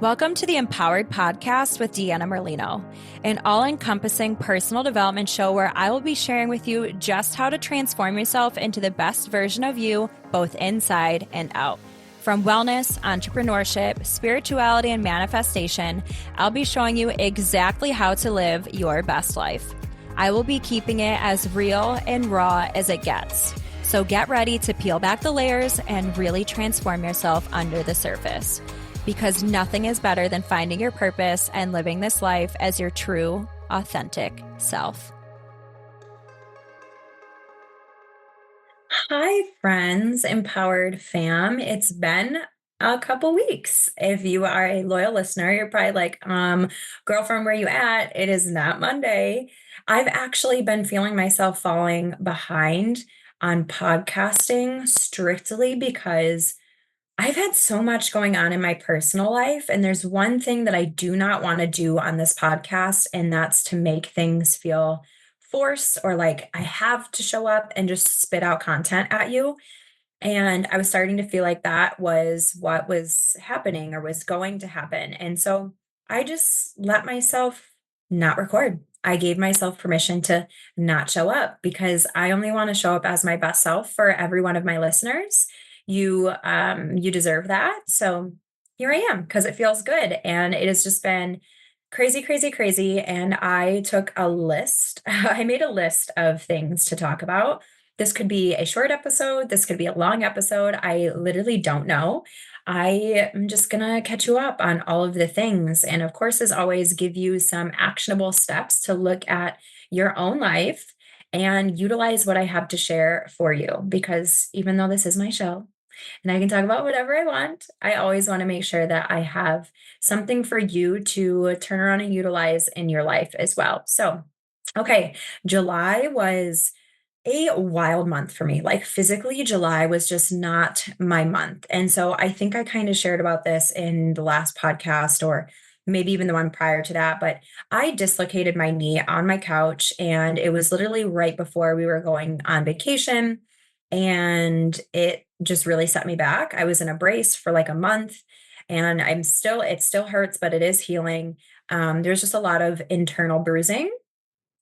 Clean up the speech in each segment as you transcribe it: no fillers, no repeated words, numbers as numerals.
Welcome to the Empowered Podcast with Deanna Merlino, an all-encompassing personal development show where I will be sharing with you just how to transform yourself into the best version of you, both inside and out. From wellness, entrepreneurship, spirituality, and manifestation, I'll be showing you exactly how to live your best life. I will be keeping it as real and raw as it gets. So get ready to peel back the layers and really transform yourself under the surface. Because nothing is better than finding your purpose and living this life as your true, authentic self. Hi, friends, Empowered fam. It's been a couple weeks. If you are a loyal listener, you're probably like, girlfriend, where you at? It is not Monday. I've actually been feeling myself falling behind on podcasting strictly because I've had so much going on in my personal life, and there's one thing that I do not want to do on this podcast, and that's to make things feel forced or like I have to show up and just spit out content at you. And I was starting to feel like that was what was happening or was going to happen. And so I just let myself not record. I gave myself permission to not show up because I only want to show up as my best self for every one of my listeners. You deserve that. So here I am because it feels good. And it has just been crazy, crazy, crazy. And I took a list. I made a list of things to talk about. This could be a short episode. This could be a long episode. I literally don't know. I am just going to catch you up on all of the things. And of course, as always, give you some actionable steps to look at your own life and utilize what I have to share for you. Because even though this is my show, and I can talk about whatever I want, I always want to make sure that I have something for you to turn around and utilize in your life as well. So, okay, July was a wild month for me. Like physically, July was just not my month. And so I think I kind of shared about this in the last podcast or maybe even the one prior to that, but I dislocated my knee on my couch and it was literally right before we were going on vacation. And it just really set me back. I was in a brace for like a month and it still hurts, but it is healing. There's just a lot of internal bruising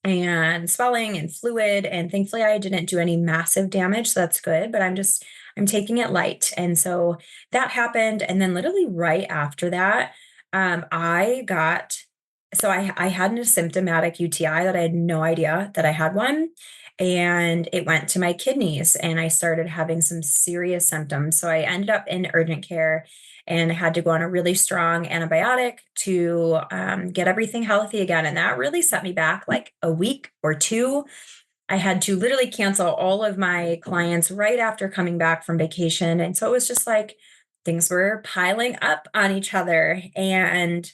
and swelling and fluid. And thankfully I didn't do any massive damage. So that's good, but I'm taking it light. And so that happened. And then literally right after that, I got, so I had an asymptomatic UTI that I had no idea that I had one. And it went to my kidneys and I started having some serious symptoms. So I ended up in urgent care and I had to go on a really strong antibiotic to get everything healthy again. And that really set me back like a week or two. I had to literally cancel all of my clients right after coming back from vacation. And so it was just like things were piling up on each other. And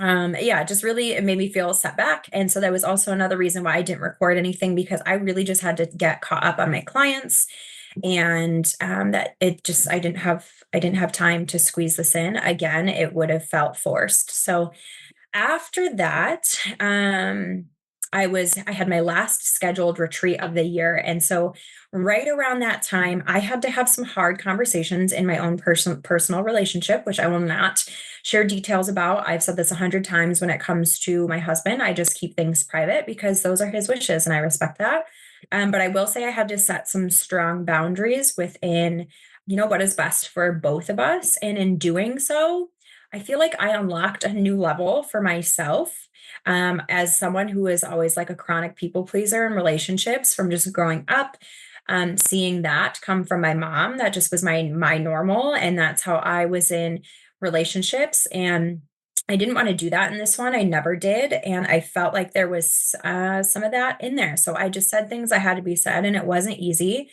yeah, just really, it made me feel set back. And so that was also another reason why I didn't record anything because I really just had to get caught up on my clients and that it just I didn't have time to squeeze this in again. It would have felt forced. So after that, I had my last scheduled retreat of the year. And so right around that time, I had to have some hard conversations in my own personal relationship, which I will not share details about. I've said this 100 times when it comes to my husband. I just keep things private because those are his wishes and I respect that. But I will say I had to set some strong boundaries within, what is best for both of us. And in doing so, I feel like I unlocked a new level for myself as someone who is always like a chronic people pleaser in relationships from just growing up. Seeing that come from my mom, that just was my normal. And that's how I was in relationships. And I didn't want to do that in this one. I never did. And I felt like there was some of that in there. So I just said things I had to be said, and it wasn't easy.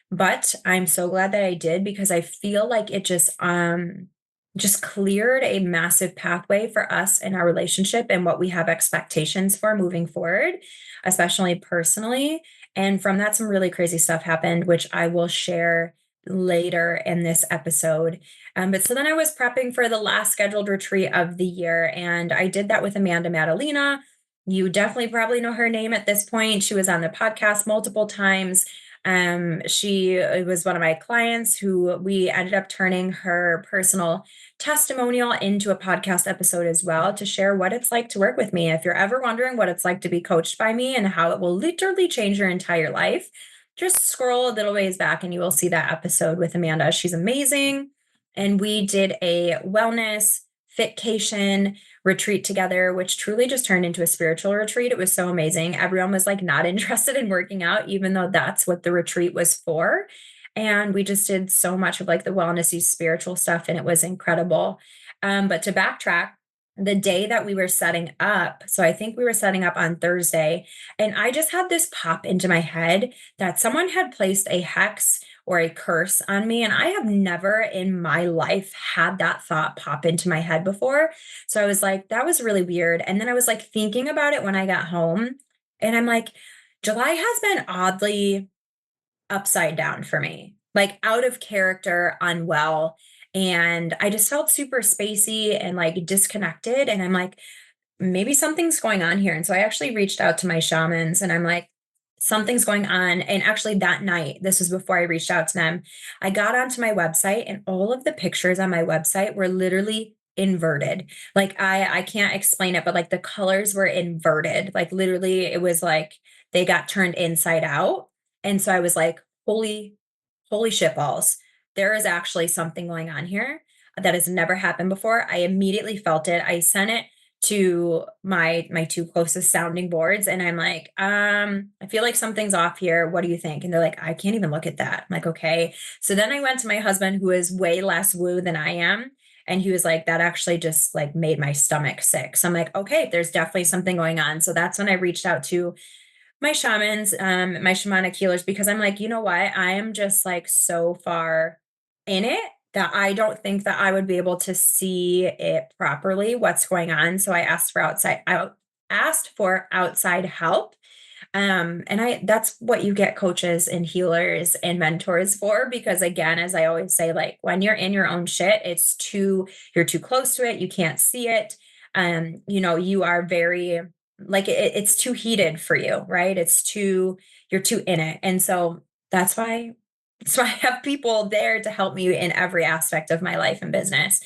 But I'm so glad that I did because I feel like it just cleared a massive pathway for us in our relationship and what we have expectations for moving forward, especially personally. And from that, some really crazy stuff happened, which I will share later in this episode. But so then I was prepping for the last scheduled retreat of the year, and I did that with Amanda Madalena. You definitely probably know her name at this point. She was on the podcast multiple times. She was one of my clients who we ended up turning her personal testimonial into a podcast episode as well to share what it's like to work with me. If you're ever wondering what it's like to be coached by me and how it will literally change your entire life, just scroll a little ways back and you will see that episode with Amanda. She's amazing. And we did a wellness fitcation retreat together, which truly just turned into a spiritual retreat. It was so amazing. Everyone was like not interested in working out, even though that's what the retreat was for. And we just did so much of like the wellnessy spiritual stuff, and it was incredible. But to backtrack, the day that we were setting up, so I think we were setting up on Thursday, and I just had this pop into my head that someone had placed a hex or a curse on me. And I have never in my life had that thought pop into my head before. So I was like, that was really weird. And then I was like thinking about it when I got home, and I'm like, July has been oddly upside down for me, like out of character, unwell. And I just felt super spacey and like disconnected. And I'm like, maybe something's going on here. And so I actually reached out to my shamans and I'm like, something's going on. And actually, that night, this was before I reached out to them, I got onto my website and all of the pictures on my website were literally inverted. Like I can't explain it, but like the colors were inverted. Like literally, it was like they got turned inside out. And so I was like, holy shit balls. There is actually something going on here that has never happened before. I immediately felt it. I sent it to my two closest sounding boards and I'm like, I feel like something's off here. What do you think? And they're like, I can't even look at that. I'm like, okay. So then I went to my husband, who is way less woo than I am. And he was like, that actually just like made my stomach sick. So I'm like, okay, there's definitely something going on. So that's when I reached out to my shamans, my shamanic healers, because I'm like, you know what? I am just like so far in it that I don't think that I would be able to see it properly, what's going on. So I asked for outside help. And that's what you get coaches and healers and mentors for, because again, as I always say, like when you're in your own shit, you're too close to it, you can't see it. You are very like it's too heated for you, right? You're too in it. And so that's why I have people there to help me in every aspect of my life and business.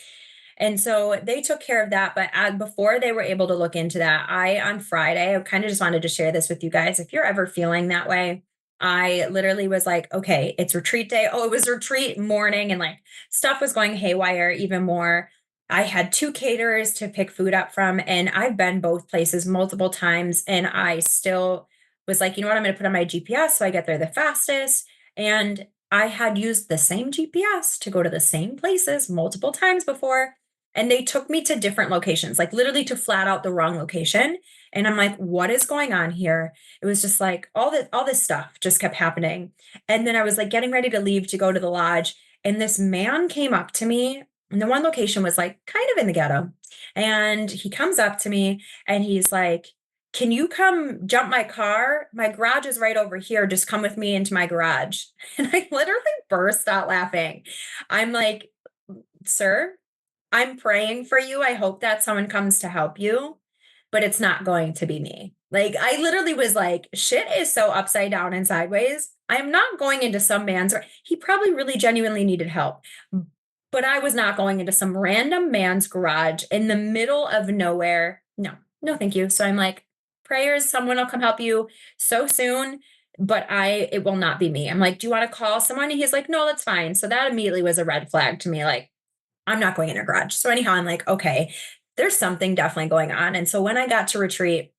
And so they took care of that. But before they were able to look into that, on Friday, I kind of just wanted to share this with you guys. If you're ever feeling that way, I literally was like, okay, it's retreat day. Oh, it was retreat morning, and like stuff was going haywire even more. I had two caterers to pick food up from, and I've been both places multiple times. And I still was like, you know what, I'm going to put on my GPS so I get there the fastest. And I had used the same GPS to go to the same places multiple times before. And they took me to different locations, like literally to flat out the wrong location. And I'm like, what is going on here? It was just like all this stuff just kept happening. And then I was like getting ready to leave to go to the lodge. And this man came up to me. And the one location was like kind of in the ghetto. And he comes up to me and he's like, can you come jump my car? My garage is right over here. Just come with me into my garage. And I literally burst out laughing. I'm like, sir, I'm praying for you. I hope that someone comes to help you, but it's not going to be me. Like, I literally was like, shit is so upside down and sideways. I am not going into some man's, he probably really genuinely needed help, but I was not going into some random man's garage in the middle of nowhere. No, no, thank you. So I'm like, prayers, someone will come help you so soon, but it will not be me. I'm like, do you want to call someone? And he's like, no, that's fine. So that immediately was a red flag to me. Like, I'm not going in a garage. So anyhow, I'm like, okay, there's something definitely going on. And so when I got to retreat,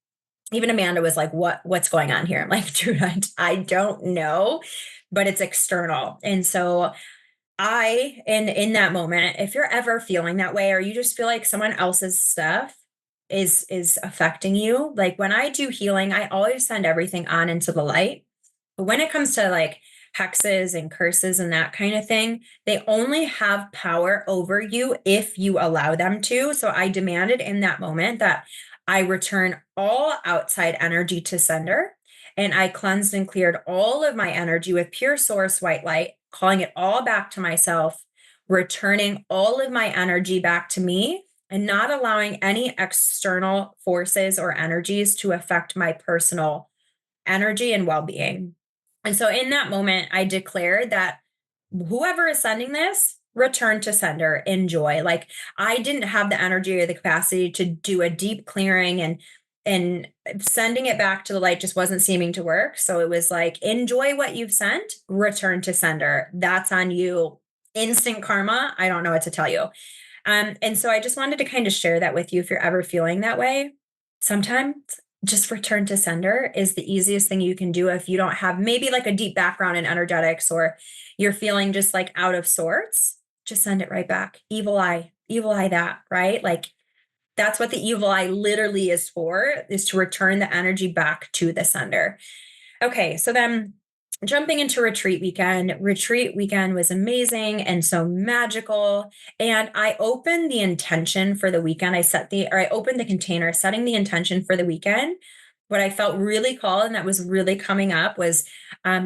even Amanda was like, what's going on here? I'm like, dude, I don't know, but it's external. And so in that moment, if you're ever feeling that way, or you just feel like someone else's stuff is affecting you, like when I do healing, I always send everything on into the light. But when it comes to like hexes and curses and that kind of thing, they only have power over you if you allow them to. So I demanded in that moment that I return all outside energy to sender. And I cleansed and cleared all of my energy with pure source white light, calling it all back to myself, returning all of my energy back to me, and not allowing any external forces or energies to affect my personal energy and well being. And so in that moment, I declared that whoever is sending this, return to sender, enjoy. Like I didn't have the energy or the capacity to do a deep clearing, and sending it back to the light just wasn't seeming to work. So it was like, enjoy what you've sent, return to sender. That's on you. Instant karma. I don't know what to tell you. And so I just wanted to kind of share that with you if you're ever feeling that way. Sometimes just return to sender is the easiest thing you can do if you don't have maybe like a deep background in energetics, or you're feeling just like out of sorts. Just send it right back. Evil eye that, right? Like that's what the evil eye literally is for, is to return the energy back to the sender. Okay, so then jumping into retreat weekend was amazing and so magical. And I opened the intention for the weekend. I opened the container, setting the intention for the weekend. What I felt really called and that was really coming up was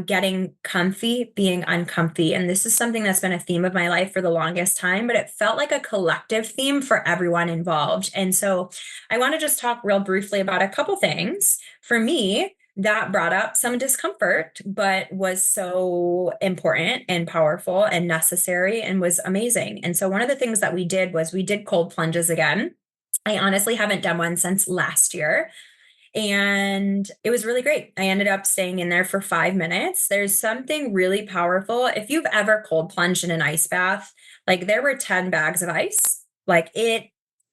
getting comfy, being uncomfy. And this is something that's been a theme of my life for the longest time, but it felt like a collective theme for everyone involved. And so I want to just talk real briefly about a couple things. For me, that brought up some discomfort, but was so important and powerful and necessary and was amazing. And so, one of the things that we did was we did cold plunges again. I honestly haven't done one since last year. And it was really great. I ended up staying in there for 5 minutes. There's something really powerful. If you've ever cold plunged in an ice bath, like there were 10 bags of ice, like it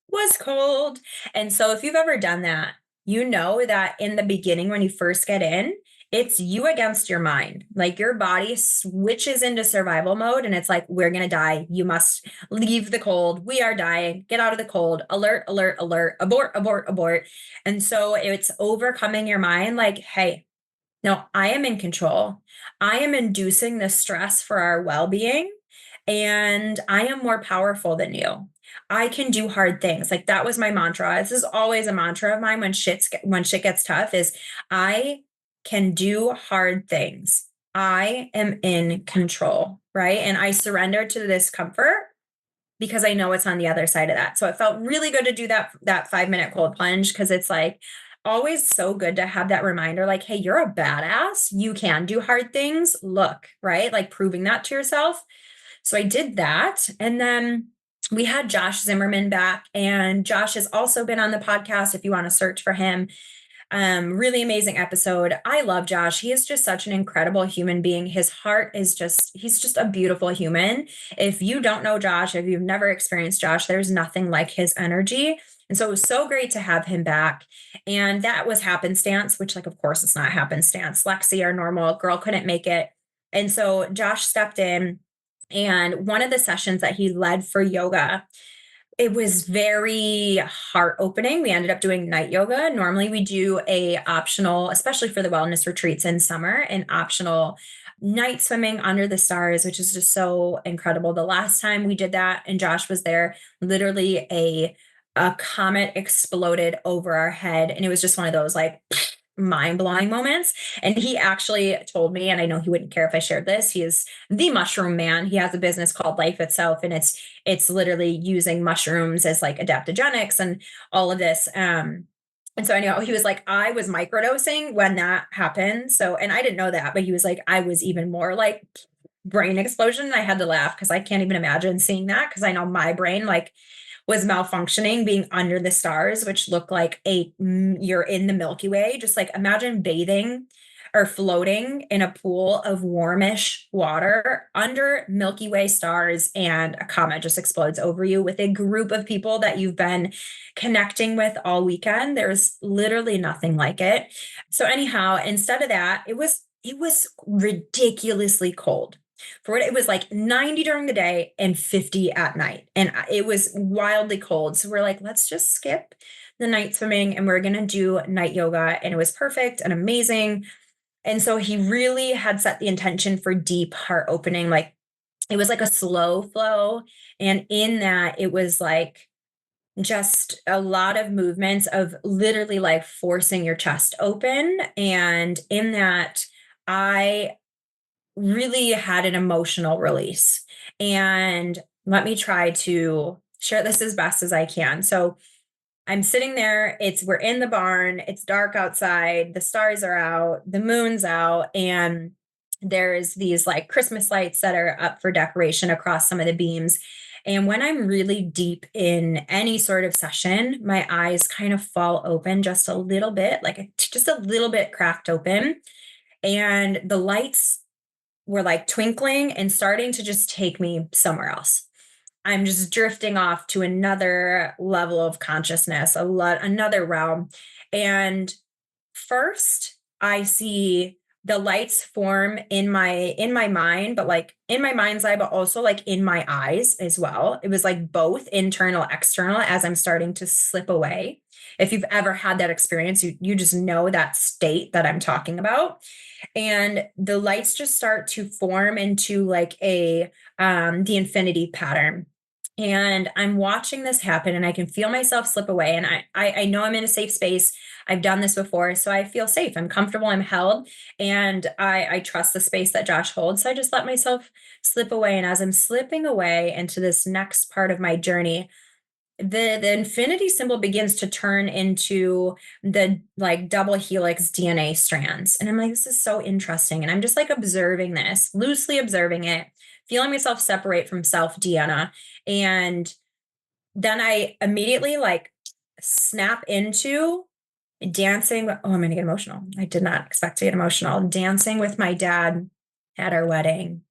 was cold. And so if you've ever done that, you know that in the beginning, when you first get in, it's you against your mind. Like your body switches into survival mode and it's like, we're going to die. You must leave the cold. We are dying. Get out of the cold. Alert, alert, alert. Abort, abort, abort. And so it's overcoming your mind like, hey, no, I am in control. I am inducing the stress for our well being, and I am more powerful than you. I can do hard things. Like that was my mantra. This is always a mantra of mine when shit gets tough is I can do hard things. I am in control, right? And I surrender to the discomfort because I know it's on the other side of that. So it felt really good to do that 5 minute cold plunge because it's like always so good to have that reminder like, hey, you're a badass. You can do hard things. Look, right? Like proving that to yourself. So I did that. And then we had Josh Zimmerman back, and Josh has also been on the podcast if you want to search for him. Really amazing episode. I love Josh. He is just such an incredible human being. His heart is he's just a beautiful human. If you don't know Josh, if you've never experienced Josh, there's nothing like his energy. And so it was so great to have him back. And that was happenstance, which, like, of course, it's not happenstance. Lexi, our normal girl, couldn't make it. And so Josh stepped in, and one of the sessions that he led for yoga, it was very heart opening. We ended up doing night yoga. Normally we do a optional, especially for the wellness retreats in summer, an optional night swimming under the stars, which is just so incredible. The last time we did that and Josh was there, literally a comet exploded over our head. And it was just one of those like mind-blowing moments. And he actually told me, and I know he wouldn't care if I shared this, he is the mushroom man. He has a business called Life Itself, and it's literally using mushrooms as like adaptogenics and all of this. And so I know he was like, I was microdosing when that happened. So, and I didn't know that, but he was like, I was even more like brain explosion. I had to laugh because I can't even imagine seeing that because I know my brain like was malfunctioning being under the stars, which look like you're in the Milky Way. Just like imagine bathing or floating in a pool of warmish water under Milky Way stars, and a comet just explodes over you with a group of people that you've been connecting with all weekend. There's literally nothing like it. So anyhow, instead of that, it was ridiculously cold. For what it was like 90 during the day and 50 at night. And it was wildly cold. So we're like, let's just skip the night swimming and we're going to do night yoga. And it was perfect and amazing. And so he really had set the intention for deep heart opening. Like it was like a slow flow. And in that, it was like just a lot of movements of literally like forcing your chest open. And in that, I really had an emotional release. And let me try to share this as best as I can. So I'm sitting there, we're in the barn, it's dark outside, the stars are out, the moon's out, and there's these like Christmas lights that are up for decoration across some of the beams. And when I'm really deep in any sort of session, my eyes kind of fall open just a little bit, like just a little bit cracked open. And the lights were like twinkling and starting to just take me somewhere else. I'm just drifting off to another level of consciousness, another realm. And first, I see the lights form in my mind, but like in my mind's eye, but also like in my eyes as well. It was like both internal, external as I'm starting to slip away. If you've ever had that experience, you just know that state that I'm talking about. And the lights just start to form into like a the infinity pattern. And I'm watching this happen and I can feel myself slip away. And I know I'm in a safe space. I've done this before, so I feel safe. I'm comfortable, I'm held, and I trust the space that Josh holds. So I just let myself slip away. And as I'm slipping away into this next part of my journey, the infinity symbol begins to turn into the like double helix DNA strands. And I'm like, this is so interesting. And I'm just like observing this, loosely observing it, feeling myself separate from self, Deanna. And then I immediately like snap into dancing. Oh, I'm gonna get emotional. I did not expect to get emotional. Dancing with my dad at our wedding.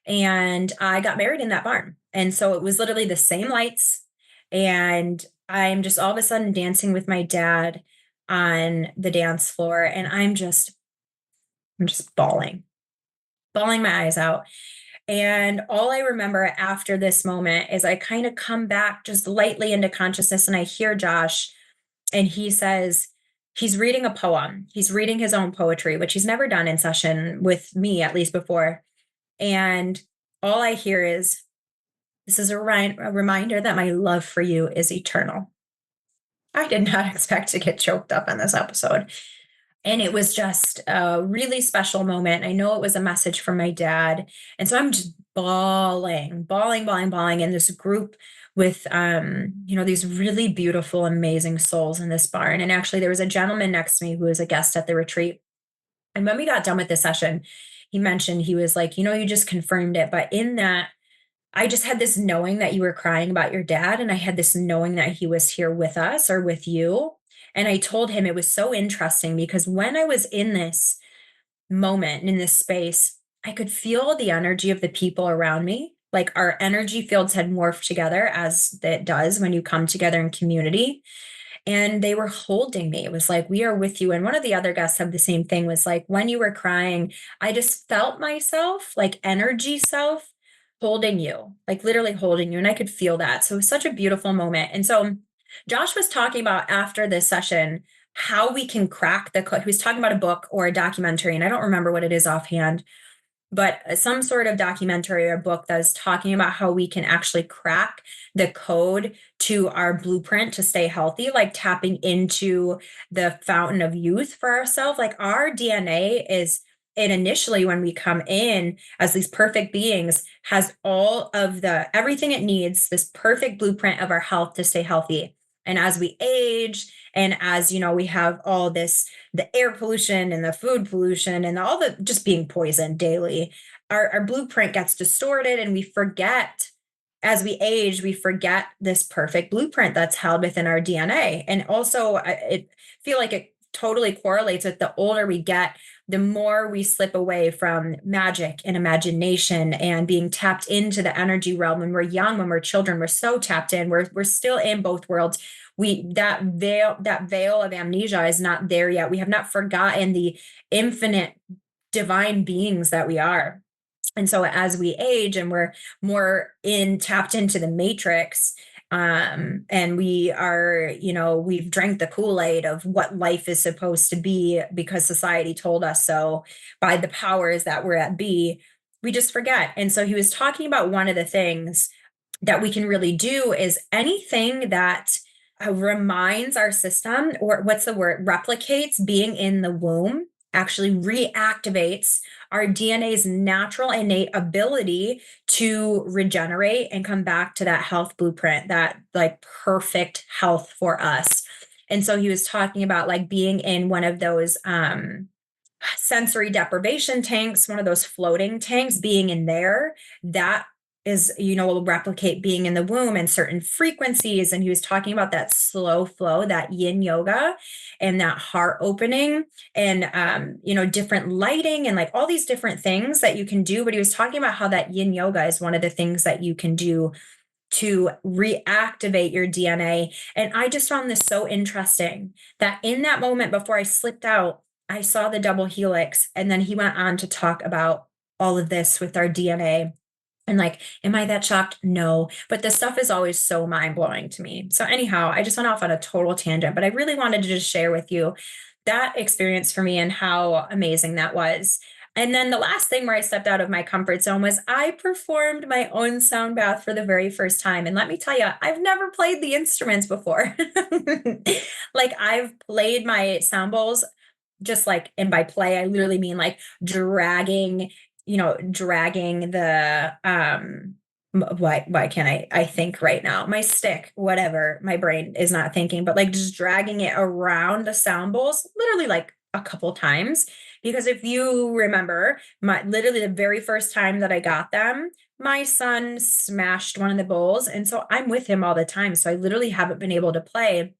And I got married in that barn. And so it was literally the same lights. And I'm just all of a sudden dancing with my dad on the dance floor. And I'm just bawling my eyes out. And all I remember after this moment is I kind of come back just lightly into consciousness and I hear Josh and he says, he's reading a poem. He's reading his own poetry, which he's never done in session with me, at least before. And all I hear is, this is a reminder that my love for you is eternal. I did not expect to get choked up in this episode. And it was just a really special moment. I know it was a message from my dad. And so I'm just bawling in this group with these really beautiful, amazing souls in this barn. And actually there was a gentleman next to me who was a guest at the retreat. And when we got done with the session, he mentioned, he was like, you just confirmed it. But in that, I just had this knowing that you were crying about your dad. And I had this knowing that he was here with us or with you. And I told him it was so interesting because when I was in this moment, in this space, I could feel the energy of the people around me. Like our energy fields had morphed together as it does when you come together in community. And they were holding me. It was like, we are with you. And one of the other guests said the same thing, was like, when you were crying, I just felt myself, like energy self, holding you, like literally holding you. And I could feel that. So it was such a beautiful moment. And so Josh was talking about after this session, how we can crack the code. He was talking about a book or a documentary, and I don't remember what it is offhand, but some sort of documentary or book that is talking about how we can actually crack the code to our blueprint to stay healthy, like tapping into the fountain of youth for ourselves. Like our DNA is, and initially when we come in as these perfect beings, has all of the everything it needs, this perfect blueprint of our health to stay healthy. And as we age, and as we have all this, the air pollution and the food pollution and all the just being poisoned daily, our blueprint gets distorted and we forget, as we age, we forget this perfect blueprint that's held within our DNA. And also I feel like it totally correlates with the older we get, the more we slip away from magic and imagination and being tapped into the energy realm. When we're young, when we're children, we're so tapped in. We're still in both worlds. That veil of amnesia is not there yet. We have not forgotten the infinite divine beings that we are. And so as we age and we're more tapped into the matrix, and we are, we've drank the Kool-Aid of what life is supposed to be because society told us so by the powers that were at B, we just forget. And so he was talking about one of the things that we can really do is anything that reminds our system, or what's the word, replicates being in the womb, actually reactivates our DNA's natural innate ability to regenerate and come back to that health blueprint, that like perfect health for us. And so he was talking about like being in one of those sensory deprivation tanks, one of those floating tanks, being in there, that is, will replicate being in the womb and certain frequencies. And he was talking about that slow flow, that yin yoga and that heart opening and, different lighting and like all these different things that you can do. But he was talking about how that yin yoga is one of the things that you can do to reactivate your DNA. And I just found this so interesting that in that moment before I slipped out, I saw the double helix. And then he went on to talk about all of this with our DNA. And like, am I that shocked? No. But this stuff is always so mind blowing to me. So, anyhow, I just went off on a total tangent, but I really wanted to just share with you that experience for me and how amazing that was. And then the last thing where I stepped out of my comfort zone was I performed my own sound bath for the very first time. And let me tell you, I've never played the instruments before. Like I've played my sound bowls just like, and by play, I literally mean like dragging, dragging the, why can't I think right now? My stick, whatever, my brain is not thinking, but like just dragging it around the sound bowls, literally like a couple times. Because if you remember, literally the very first time that I got them, my son smashed one of the bowls. And so I'm with him all the time. So I literally haven't been able to play.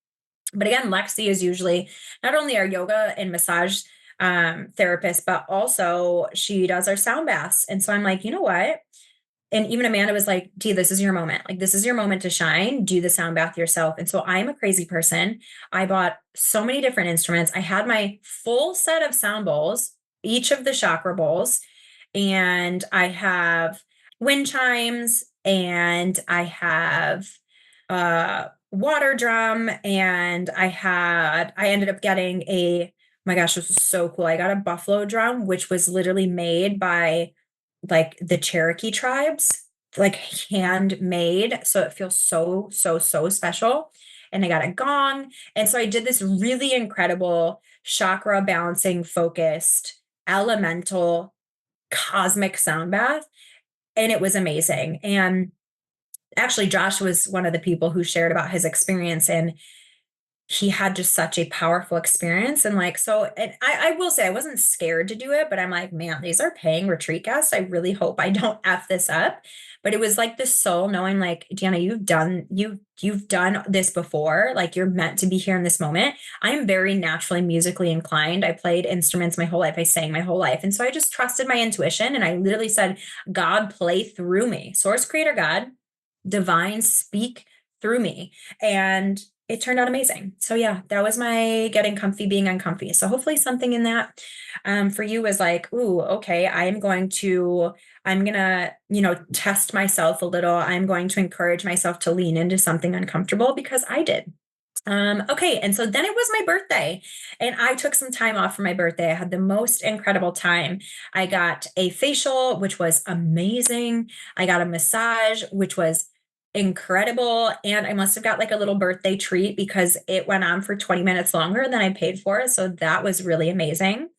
But again, Lexi is usually not only our yoga and massage therapist, but also she does our sound baths. And so I'm like, you know what? And even Amanda was like, Dee, this is your moment. Like, this is your moment to shine. Do the sound bath yourself. And so I'm a crazy person. I bought so many different instruments. I had my full set of sound bowls, each of the chakra bowls, and I have wind chimes, and I have water drum, and I ended up getting oh my gosh, this was so cool. I got a buffalo drum, which was literally made by like the Cherokee tribes, like handmade. So it feels so, so, so special. And I got a gong. And so I did this really incredible chakra balancing focused elemental cosmic sound bath. And it was amazing. And actually, Josh was one of the people who shared about his experience. And he had just such a powerful experience. And like, so, and I will say I wasn't scared to do it, but I'm like, man, these are paying retreat guests. I really hope I don't F this up. But it was like this soul knowing like, Deanna, you've done this before. Like you're meant to be here in this moment. I am very naturally musically inclined. I played instruments my whole life. I sang my whole life. And so I just trusted my intuition. And I literally said, God, play through me. Source creator God, divine, speak through me. And it turned out amazing. So yeah, that was my getting comfy, being uncomfy. So hopefully something in that for you was like, ooh, okay, I'm gonna, test myself a little. I'm going to encourage myself to lean into something uncomfortable because I did. Okay. And so then it was my birthday and I took some time off for my birthday. I had the most incredible time. I got a facial, which was amazing. I got a massage, which was incredible. And I must have got like a little birthday treat because it went on for 20 minutes longer than I paid for. So that was really amazing.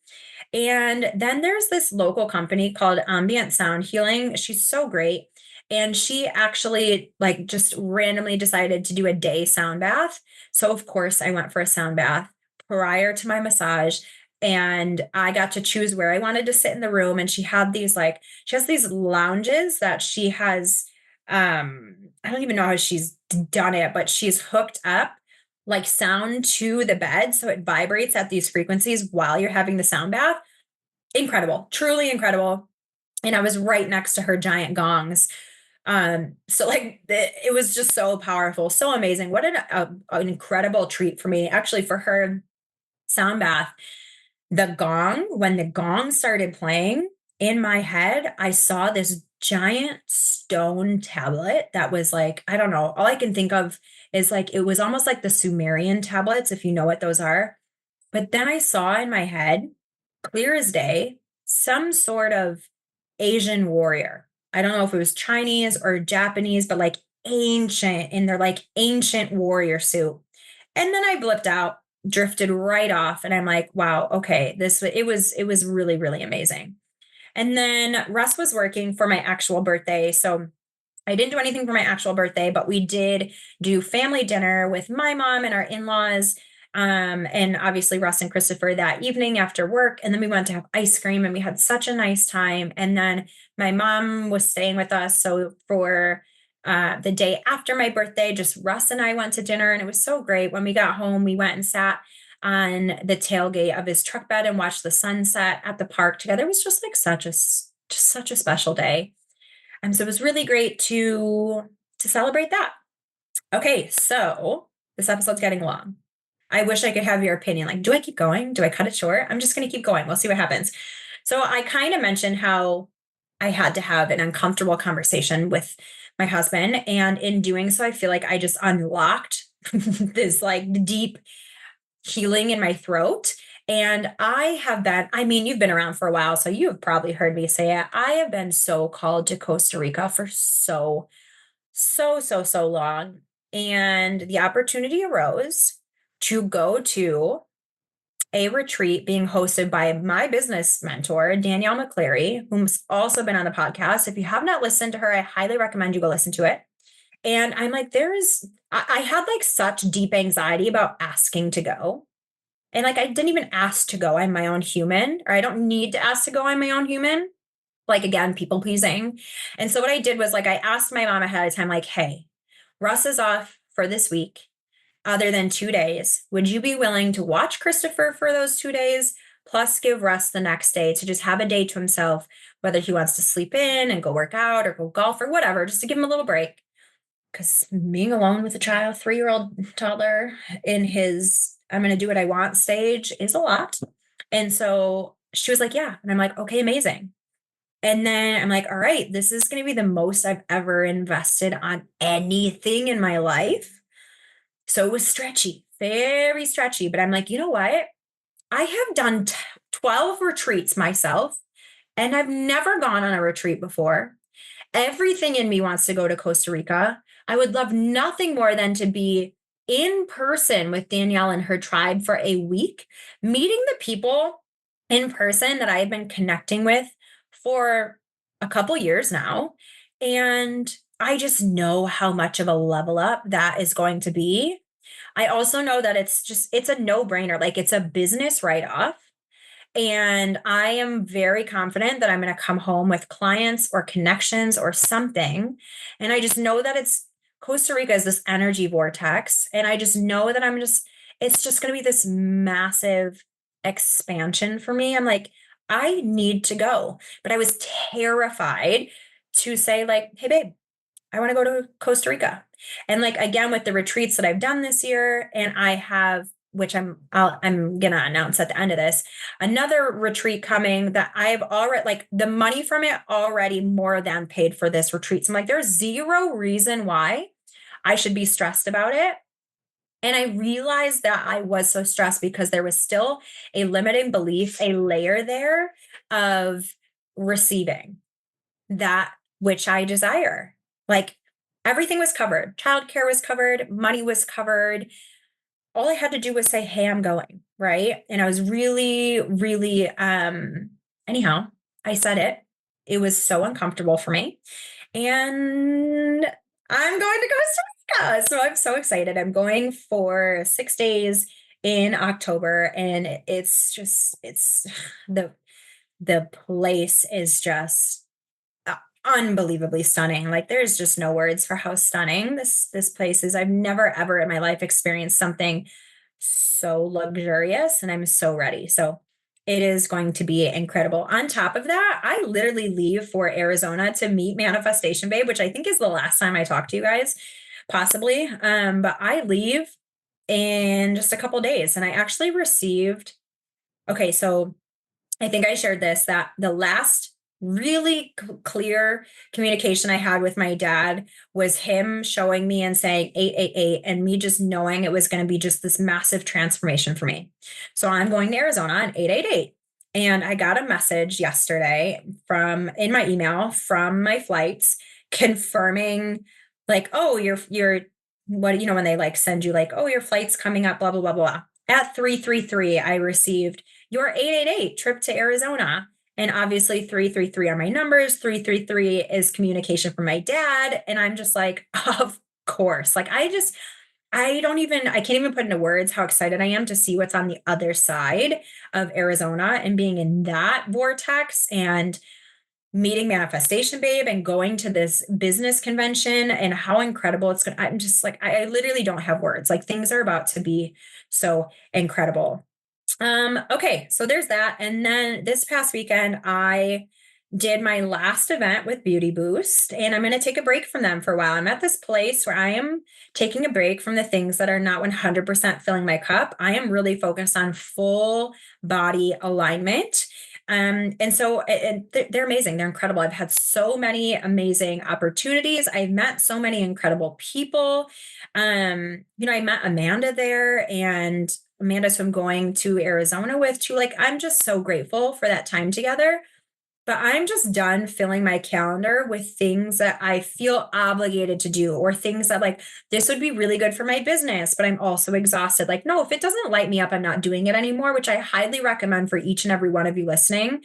And then there's this local company called Ambient Sound Healing. She's so great. And she actually like just randomly decided to do a day sound bath. So of course I went for a sound bath prior to my massage and I got to choose where I wanted to sit in the room. And she has these lounges that she has I don't even know how she's done it, but she's hooked up like sound to the bed so it vibrates at these frequencies while you're having the sound bath. Incredible, truly incredible. And I was right next to her giant gongs. So like it was just so powerful, so amazing. What an incredible treat for me, actually, for her sound bath. When the gong started playing in my head, I saw this giant stone tablet that was like, I don't know, all I can think of is like, it was almost like the Sumerian tablets, if you know what those are. But then I saw in my head, clear as day, some sort of Asian warrior. I don't know if it was Chinese or Japanese, but like ancient in their like ancient warrior suit. And then I blipped out, drifted right off, and I'm like, wow, okay, it was really, really amazing. And then Russ was working for my actual birthday. So I didn't do anything for my actual birthday, but we did do family dinner with my mom and our in-laws. And obviously Russ and Christopher that evening after work. And then we went to have ice cream and we had such a nice time. And then my mom was staying with us. So for the day after my birthday, just Russ and I went to dinner and it was so great. When we got home, we went and sat on the tailgate of his truck bed and watched the sunset at the park together. It was just like just such a special day. So it was really great to celebrate that. Okay, so this episode's getting long. I wish I could have your opinion. Like, do I keep going? Do I cut it short? I'm just going to keep going. We'll see what happens. So I kind of mentioned how I had to have an uncomfortable conversation with my husband. And in doing so, I feel like I just unlocked this like deep healing in my throat. And I mean, you've been around for a while, so you've probably heard me say it. I have been so called to Costa Rica for so long. And the opportunity arose to go to a retreat being hosted by my business mentor, Danielle McCleary, who's also been on the podcast. If you have not listened to her, I highly recommend you go listen to it. And I'm like, I had like such deep anxiety about asking to go. And like, I didn't even ask to go. I'm my own human, or I don't need to ask to go. I'm my own human. Like, again, people pleasing. And so what I did was like, I asked my mom ahead of time, like, hey, Russ is off for this week, other than 2 days. Would you be willing to watch Christopher for those 2 days, plus give Russ the next day to just have a day to himself, whether he wants to sleep in and go work out or go golf or whatever, just to give him a little break? Because being alone with a child, 3-year-old toddler in his I'm going to do what I want stage is a lot. And so she was like, yeah. And I'm like, okay, amazing. And then I'm like, all right, this is going to be the most I've ever invested on anything in my life. So it was stretchy, very stretchy. But I'm like, you know what? I have done 12 retreats myself, and I've never gone on a retreat before. Everything in me wants to go to Costa Rica. I would love nothing more than to be in person with Danielle and her tribe for a week, meeting the people in person that I've been connecting with for a couple years now. And I just know how much of a level up that is going to be. I also know that it's a no-brainer. Like, it's a business write-off. And I am very confident that I'm going to come home with clients or connections or something. And I just know that Costa Rica is this energy vortex. And I just know that it's just going to be this massive expansion for me. I'm like, I need to go. But I was terrified to say, like, hey, babe, I want to go to Costa Rica. And like, again, with the retreats that I've done this year, and I have, which I'm going to announce at the end of this, another retreat coming that I've already, like, the money from it already more than paid for this retreat. So I'm like, there's zero reason why I should be stressed about it. And I realized that I was so stressed because there was still a limiting belief, a layer there of receiving that which I desire. Like, everything was covered. Childcare was covered. Money was covered. All I had to do was say, hey, I'm going. Right. And I was really, anyhow, I said it. It was so uncomfortable for me. And I'm going to Costa Rica. So I'm so excited. I'm going for 6 days in October. And it's the place is just unbelievably stunning. Like, there's just no words for how stunning this place is. I've never ever in my life experienced something so luxurious, and I'm so ready. So it is going to be incredible. On top of that, I literally leave for Arizona to meet Manifestation Babe, which I think is the last time I talk to you guys, possibly. But I leave in just a couple days, and I actually received. Okay, so I think I shared this, that the last really clear communication I had with my dad was him showing me and saying 888, and me just knowing it was going to be just this massive transformation for me. So I'm going to Arizona on 888. And I got a message yesterday in my email from my flights confirming, like, oh, you're what, when they like send you like, oh, your flight's coming up, blah, blah, blah, blah. At 333, I received your 888 trip to Arizona. And obviously 333 are my numbers. 333 is communication from my dad. And I'm just like, of course. Like, I can't even put into words how excited I am to see what's on the other side of Arizona and being in that vortex and meeting Manifestation Babe and going to this business convention and how incredible it's going to, I'm just like, I literally don't have words. Like things are about to be so incredible. Okay, so there's that. And then this past weekend, I did my last event with Beauty Boost, and I'm going to take a break from them for a while. I'm at this place where I am taking a break from the things that are not 100% filling my cup. I am really focused on full body alignment. And so they're amazing. They're incredible. I've had so many amazing opportunities. I've met so many incredible people. I met Amanda there, and Amanda's from going to Arizona with too. Like, I'm just so grateful for that time together. But I'm just done filling my calendar with things that I feel obligated to do or things that, like, this would be really good for my business, but I'm also exhausted. Like, no, if it doesn't light me up, I'm not doing it anymore, which I highly recommend for each and every one of you listening.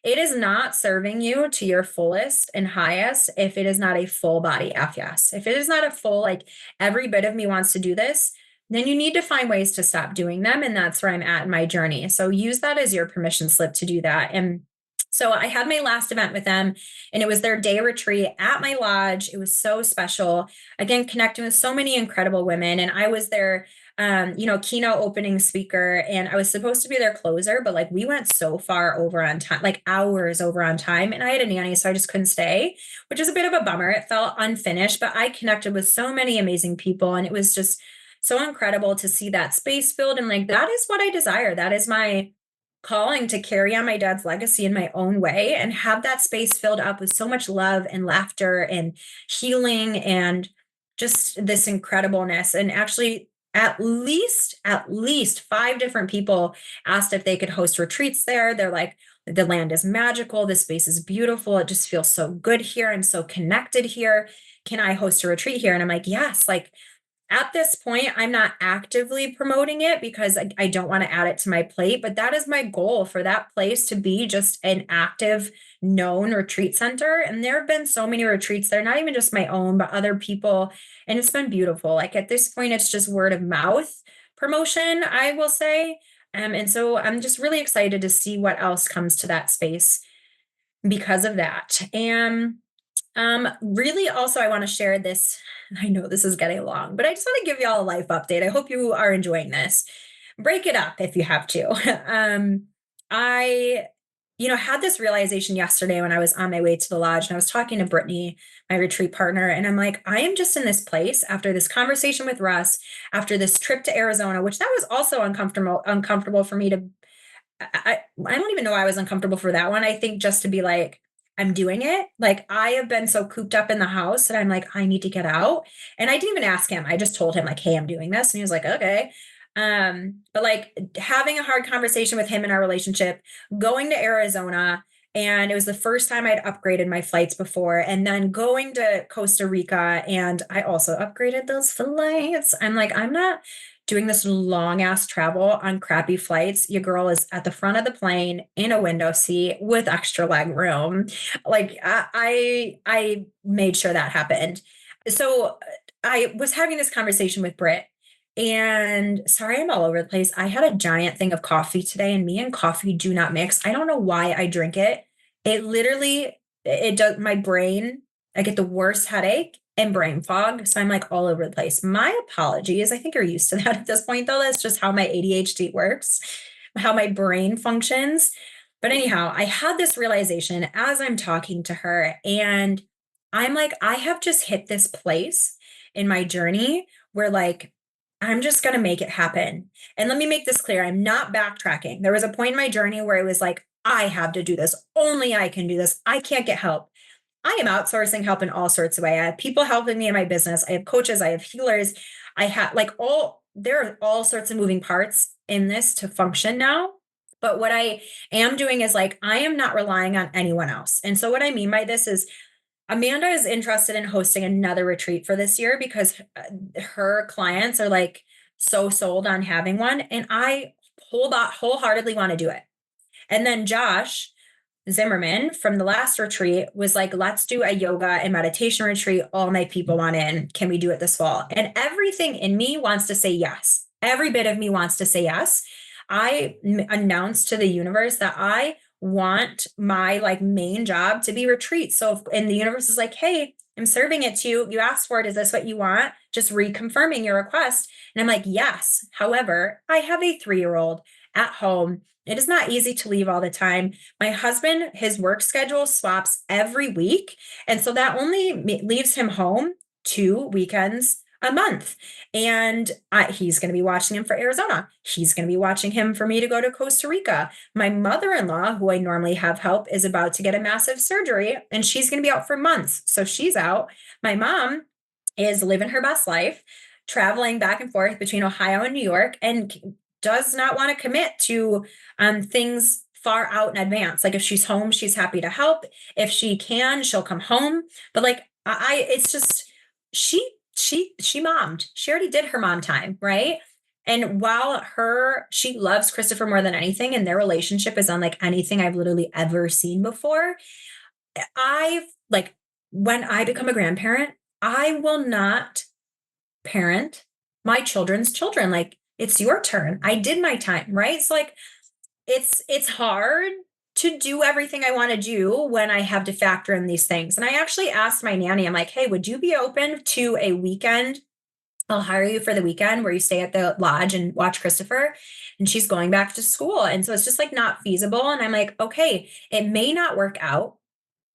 It is not serving you to your fullest and highest if it is not a full body F yes. If it is not a full, like, every bit of me wants to do this, then you need to find ways to stop doing them. And that's where I'm at in my journey. So use that as your permission slip to do that. And so I had my last event with them, and it was their day retreat at my lodge. It was so special. Again, connecting with so many incredible women. And I was their keynote opening speaker, and I was supposed to be their closer, but like we went so far over on time, like hours over on time. And I had a nanny, so I just couldn't stay, which is a bit of a bummer. It felt unfinished, but I connected with so many amazing people, and it was just so incredible to see that space filled. And like, that is what I desire. That is my calling, to carry on my dad's legacy in my own way and have that space filled up with so much love and laughter and healing and just this incredibleness. And actually, at least 5 different people asked if they could host retreats there. They're like, the land is magical, the space is beautiful, it just feels so good here, I'm so connected here, can I host a retreat here? And I'm like, yes. Like, at this point, I'm not actively promoting it because I don't want to add it to my plate, but that is my goal, for that place to be just an active, known retreat center. And there have been so many retreats there, not even just my own, but other people. And it's been beautiful. Like, at this point, it's just word of mouth promotion, I will say. And so I'm just really excited to see what else comes to that space because of that. And really also I want to share this. I know this is getting long, but I just want to give y'all a life update. I hope you are enjoying this. Break it up if you have to. I, had this realization yesterday when I was on my way to the lodge, and I was talking to Brittany, my retreat partner, and I'm like, I am just in this place after this conversation with Russ, after this trip to Arizona, which that was also uncomfortable for me to I don't even know why I was uncomfortable for that one. I think just to be like, I'm doing it. Like, I have been so cooped up in the house that I'm like, I need to get out. And I didn't even ask him. I just told him like, hey, I'm doing this. And he was like, okay. But like, having a hard conversation with him in our relationship, going to Arizona, and it was the first time I'd upgraded my flights before, and then going to Costa Rica, and I also upgraded those flights. I'm like, I'm not doing this long ass travel on crappy flights. Your girl is at the front of the plane in a window seat with extra leg room. Like, I made sure that happened. So I was having this conversation with Britt, and sorry, I'm all over the place. I had a giant thing of coffee today, and me and coffee do not mix. I don't know why I drink it. It literally, it does my brain. I get the worst headache and brain fog. So I'm like all over the place. My apologies. I think you're used to that at this point, though. That's just how my ADHD works, how my brain functions. But anyhow, I had this realization as I'm talking to her, and I'm like, I have just hit this place in my journey where, like, I'm just going to make it happen. And let me make this clear. I'm not backtracking. There was a point in my journey where it was like, I have to do this. Only I can do this. I can't get help. I am outsourcing help in all sorts of ways. I have people helping me in my business. I have coaches. I have healers. I have there are all sorts of moving parts in this to function now. But what I am doing is, like, I am not relying on anyone else. And so what I mean by this is, Amanda is interested in hosting another retreat for this year because her clients are like so sold on having one. And I wholeheartedly want to do it. And then Josh, Zimmerman from the last retreat was like, let's do a yoga and meditation retreat. All my people want in. Can we do it this fall? And everything in me wants to say yes. Every bit of me wants to say yes. I announced to the universe that I want my like main job to be retreat. So and the universe is like, hey, I'm serving it to you. You asked for it. Is this what you want? Just reconfirming your request. And I'm like, yes. However, I have a 3-year-old at home. It is not easy to leave all the time. My husband, his work schedule swaps every week. And so that only leaves him home 2 weekends a month. And he's going to be watching him for Arizona. He's going to be watching him for me to go to Costa Rica. My mother-in-law, who I normally have help, is about to get a massive surgery and she's going to be out for months. So she's out. My mom is living her best life, traveling back and forth between Ohio and New York, and does not want to commit to things far out in advance. Like if she's home, she's happy to help. If she can, she'll come home. But like it's just she mommed. She already did her mom time, right? And while she loves Christopher more than anything, and their relationship is unlike anything I've literally ever seen before. I've like when I become a grandparent, I will not parent my children's children. Like it's your turn. I did my time, right? So like it's hard to do everything I want to do when I have to factor in these things. And I actually asked my nanny, I'm like, hey, would you be open to a weekend? I'll hire you for the weekend where you stay at the lodge and watch Christopher. And she's going back to school. And so it's just like not feasible. And I'm like, okay, it may not work out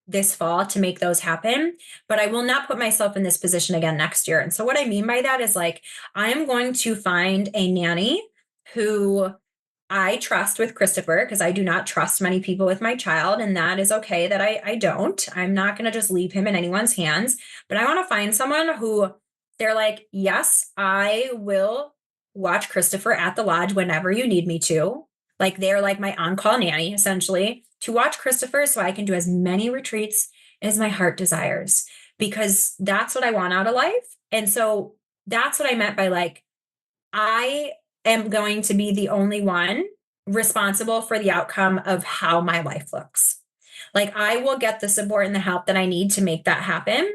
this fall to make those happen, but I will not put myself in this position again next year. And so what I mean by that is like, I am going to find a nanny who I trust with Christopher, because I do not trust many people with my child. And that is okay that I don't. I'm not going to just leave him in anyone's hands, but I want to find someone who they're like, yes, I will watch Christopher at the lodge whenever you need me to. Like they're like my on-call nanny, essentially, to watch Christopher so I can do as many retreats as my heart desires, because that's what I want out of life. And so that's what I meant by like, I am going to be the only one responsible for the outcome of how my life looks. Like I will get the support and the help that I need to make that happen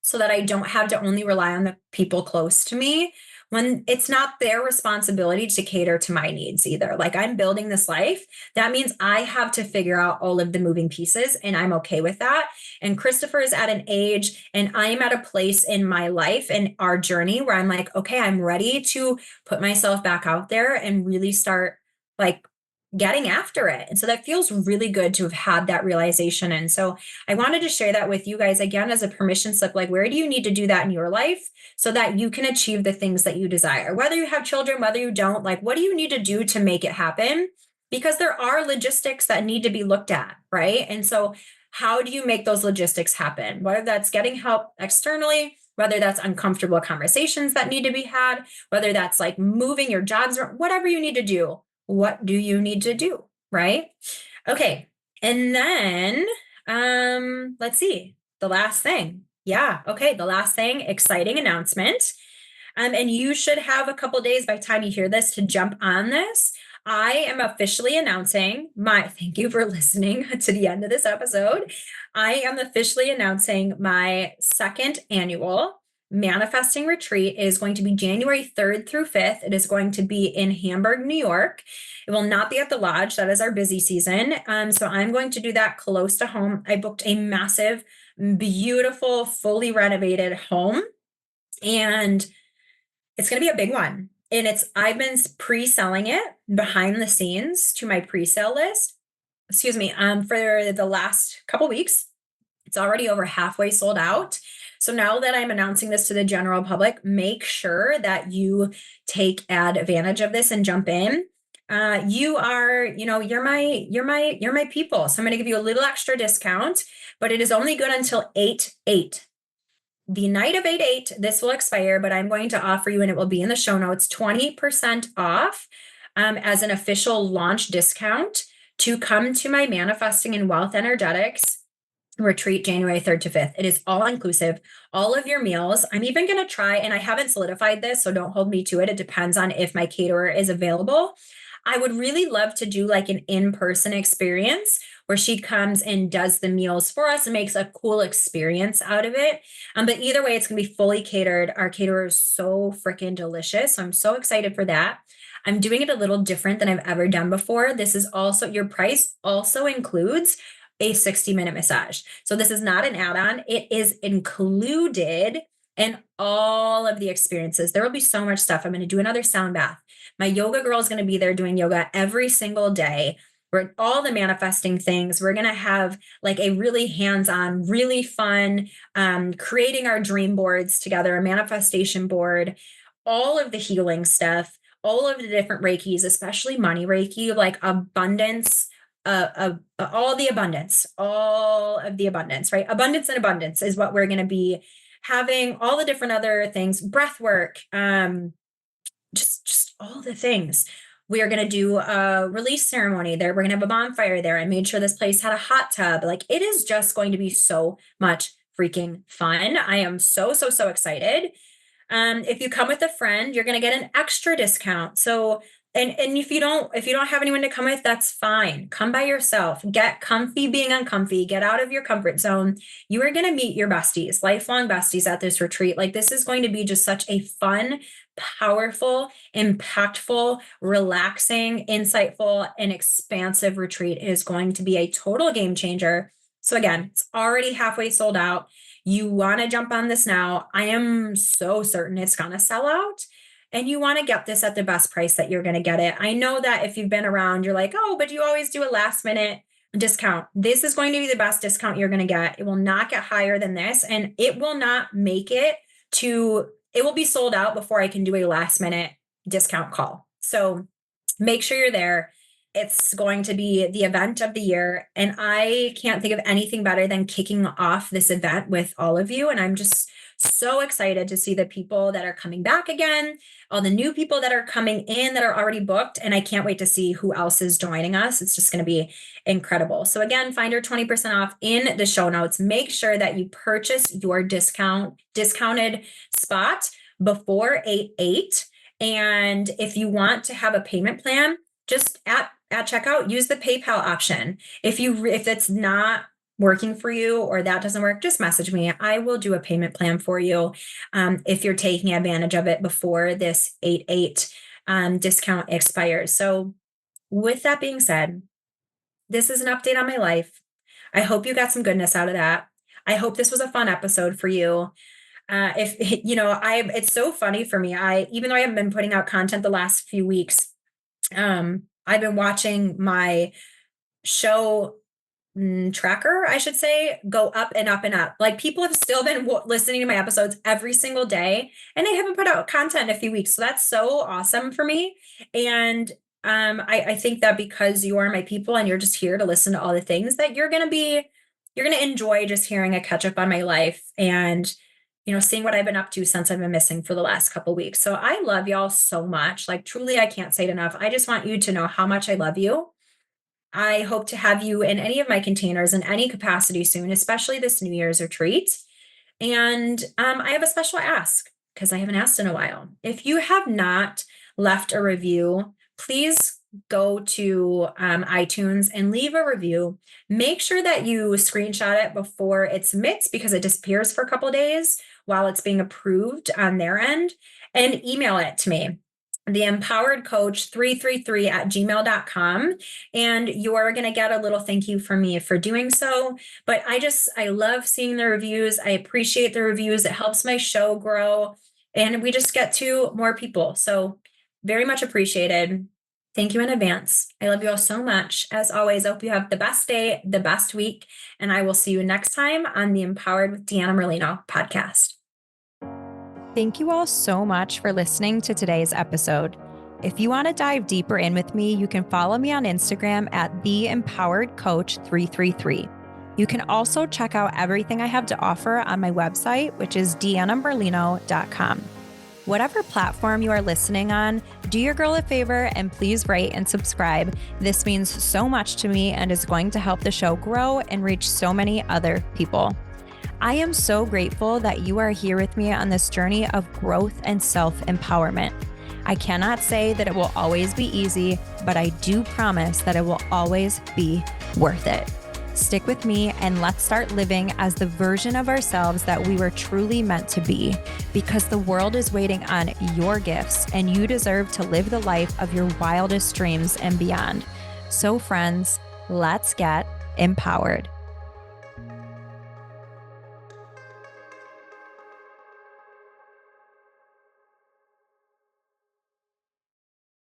so that I don't have to only rely on the people close to me when it's not their responsibility to cater to my needs either. Like I'm building this life. That means I have to figure out all of the moving pieces, and I'm okay with that. And Christopher is at an age and I'm at a place in my life and our journey where I'm like, okay, I'm ready to put myself back out there and really start like getting after it. And so that feels really good to have had that realization. And so I wanted to share that with you guys again as a permission slip. Like, where do you need to do that in your life so that you can achieve the things that you desire? Whether you have children, whether you don't, like, what do you need to do to make it happen? Because there are logistics that need to be looked at, right? And so how do you make those logistics happen? Whether that's getting help externally, whether that's uncomfortable conversations that need to be had, whether that's like moving your jobs, or whatever you need to do. What do you need to do? Right? Okay. And then, let's see, the last thing. Yeah. Okay. The last thing, exciting announcement. And you should have a couple days by the time you hear this to jump on this. I am officially announcing thank you for listening to the end of this episode. I am officially announcing my second annual manifesting retreat is going to be January 3rd through 5th. It is going to be in Hamburg, New York. It will not be at the lodge. That is our busy season. So I'm going to do that close to home. I booked a massive, beautiful, fully renovated home, and it's going to be a big one. And I've been pre-selling it behind the scenes to my pre-sale list, for the last couple weeks. It's already over halfway sold out. So now that I'm announcing this to the general public, make sure that you take advantage of this and jump in. You're my people. So I'm going to give you a little extra discount, but it is only good until 8/8. The night of 8/8, this will expire, but I'm going to offer you, and it will be in the show notes, 20% off as an official launch discount to come to my Manifesting and Wealth Energetics retreat January 3rd to 5th. It is all inclusive, all of your meals. I'm even going to try, and I haven't solidified this, so don't hold me to it. It depends on if my caterer is available. I would really love to do like an in-person experience where she comes and does the meals for us and makes a cool experience out of it. But either way, it's going to be fully catered. Our caterer is so freaking delicious. So I'm so excited for that. I'm doing it a little different than I've ever done before. This is also, your price also includes a 60-minute massage. So this is not an add-on. It is included in all of the experiences. There will be so much stuff. I'm going to do another sound bath. My yoga girl is going to be there doing yoga every single day. We're all the manifesting things. We're going to have like a really hands-on, really fun, creating our dream boards together, a manifestation board, all of the healing stuff, all of the different Reikis, especially money Reiki, like abundance, all the abundance, all of the abundance, right? Abundance and abundance is what we're going to be having, all the different other things, breath work, just all the things. We are going to do a release ceremony there. We're going to have a bonfire there. I made sure this place had a hot tub. Like, it is just going to be so much freaking fun. I am so excited. If you come with a friend, you're going to get an extra discount. So, and if you don't have anyone to come with, that's fine. Come by yourself, get comfy being uncomfy, get out of your comfort zone. You are going to meet your besties, lifelong besties at this retreat. Like, this is going to be just such a fun, powerful, impactful, relaxing, insightful, and expansive retreat. It is going to be a total game changer. So again, it's already halfway sold out. You want to jump on this now. I am so certain it's going to sell out, and you want to get this at the best price that you're going to get it. I know that if you've been around, you're like, oh, but you always do a last minute discount. This is going to be the best discount you're going to get. It will not get higher than this, and it will not make it will be sold out before I can do a last minute discount call. So make sure you're there. It's going to be the event of the year, and I can't think of anything better than kicking off this event with all of you. And I'm just so excited to see the people that are coming back again, all the new people that are coming in that are already booked, and I can't wait to see who else is joining us. It's just going to be incredible. So again, find your 20% off in the show notes. Make sure that you purchase your discounted spot before 8/8. And if you want to have a payment plan, just at checkout, use the PayPal option. If it's not working for you or that doesn't work, just message me. I will do a payment plan for you if you're taking advantage of it before this 8/8 discount expires. So with that being said, this is an update on my life. I hope you got some goodness out of that. I hope this was a fun episode for you. It's so funny for me. Even though I haven't been putting out content the last few weeks, I've been watching my show tracker, I should say, go up and up and up. Like, people have still been listening to my episodes every single day, and I haven't put out content in a few weeks. So that's so awesome for me. And I think that because you are my people and you're just here to listen to all the things, that you're going to enjoy just hearing a catch up on my life and seeing what I've been up to since I've been missing for the last couple of weeks. So I love y'all so much. Like, truly, I can't say it enough. I just want you to know how much I love you. I hope to have you in any of my containers in any capacity soon, especially this New Year's retreat. And I have a special ask, because I haven't asked in a while. If you have not left a review, please go to iTunes and leave a review. Make sure that you screenshot it before it submits, because it disappears for a couple of days while it's being approved on their end, and email it to me, theempoweredcoach333@gmail.com. And you're going to get a little thank you from me for doing so. But I love seeing the reviews. I appreciate the reviews. It helps my show grow, and we just get to more people. So very much appreciated. Thank you in advance. I love you all so much. As always, I hope you have the best day, the best week, and I will see you next time on the Empowered with Deanna Merlino podcast. Thank you all so much for listening to today's episode. If you want to dive deeper in with me, you can follow me on Instagram at theempoweredcoach333. You can also check out everything I have to offer on my website, which is deannamerlino.com. Whatever platform you are listening on, do your girl a favor and please rate and subscribe. This means so much to me and is going to help the show grow and reach so many other people. I am so grateful that you are here with me on this journey of growth and self-empowerment. I cannot say that it will always be easy, but I do promise that it will always be worth it. Stick with me and let's start living as the version of ourselves that we were truly meant to be, because the world is waiting on your gifts and you deserve to live the life of your wildest dreams and beyond. So friends, let's get empowered.